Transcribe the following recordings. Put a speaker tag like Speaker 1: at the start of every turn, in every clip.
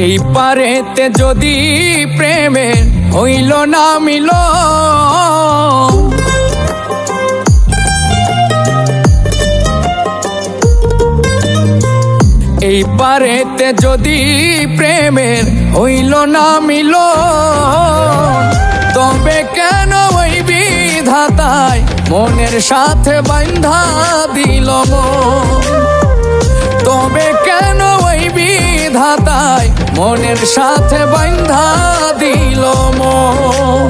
Speaker 1: এই পারেতে যদি প্রেমের হইল না মিল, এই পারেতে যদি প্রেমের হইল না মিল, তবে কেন ওই বিধাতায় মনের সাথে বাঁধা দিল মন? তবে কেন ওই বিধাতায় মনের সাথে বাঁধা দিল মন?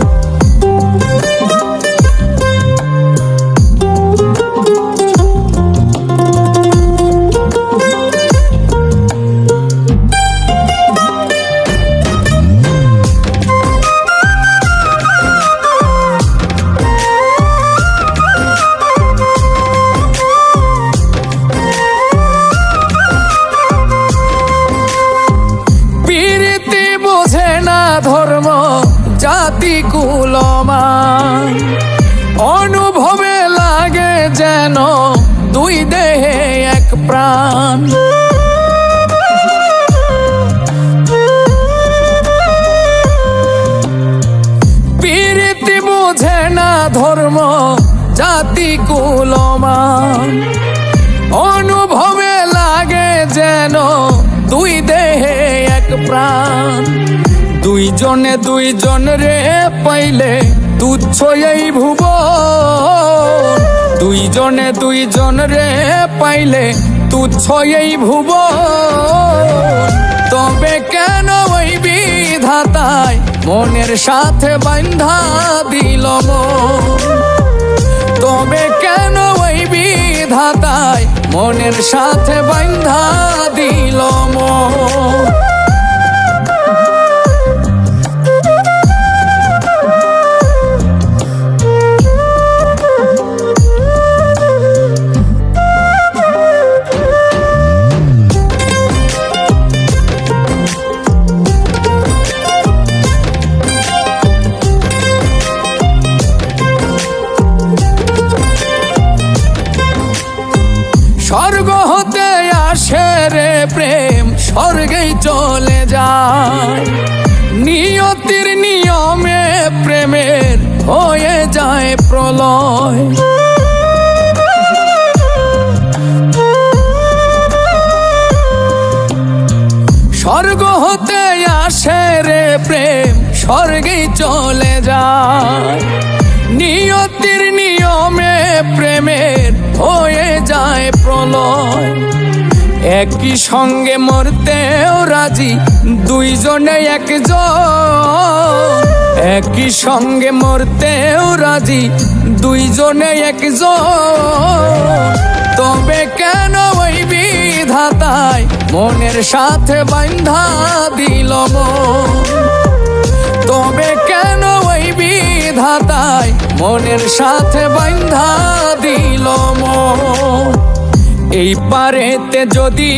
Speaker 1: ধর্ম জাতি কুলমান অনুভবে লাগে যেন দুই দেহে এক প্রাণ। প্রীতি বোঝে না ধর্ম জাতি কুলমান অনুভবে লাগে যেন দুই দেহে এক প্রাণ। দুইজনে দুইজন রে পাইলে তুচ্ছ এই ভুবন, দুইজনে দুইজন রে পাইলে তুচ্ছ এই ভুবন। তবে কেন ওই বিধাতায় মনের সাথে বাঁধা দিল মন? তবে কেন ওই বিধাতায় মনের সাথে বাঁধা দিল মন? স্বর্গ হতে আসে রে প্রেম, স্বর্গেই চলে যায়। নিয়তির নিয়মে প্রেমের হয়ে যায় প্রলয়। স্বর্গ হতে আসে রে প্রেম, স্বর্গেই চলে যায়। নিয়তির নিয়মে প্রেমের হয়ে যায় প্রলয়। একই সঙ্গে মরতেও রাজি দুইজনে একজন, একই সঙ্গে মরতেও রাজি দুইজনে একজন। তবে কেন ওই বিধাতায় মনের সাথে বাঁধা দিল মন? তবে কেন ওই বিধাতায় মনের সাথে বাঁধা দিল মন? এই পারেতে যদি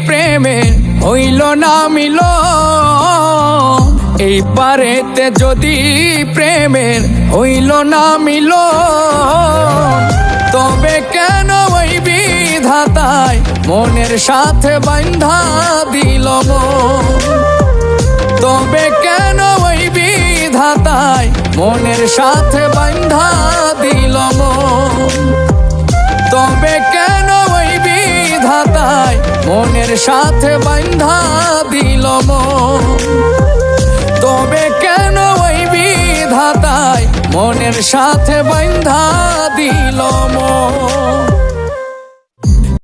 Speaker 1: প্রেমের হইল না মিল, এই পারেতে যদি প্রেমের হইল না মিল, তবে কেন ওই বিধাতায় মনের সাথে বাঁধা দিল মন? তবে কেন ওই বিধাতায় মনের সাথে বাঁধা দিল মন? তবে কেন ওই বিধাতায় মনের সাথে বাঁধা দিল মন? তবে কেন ওই বিধাতায় মনের সাথে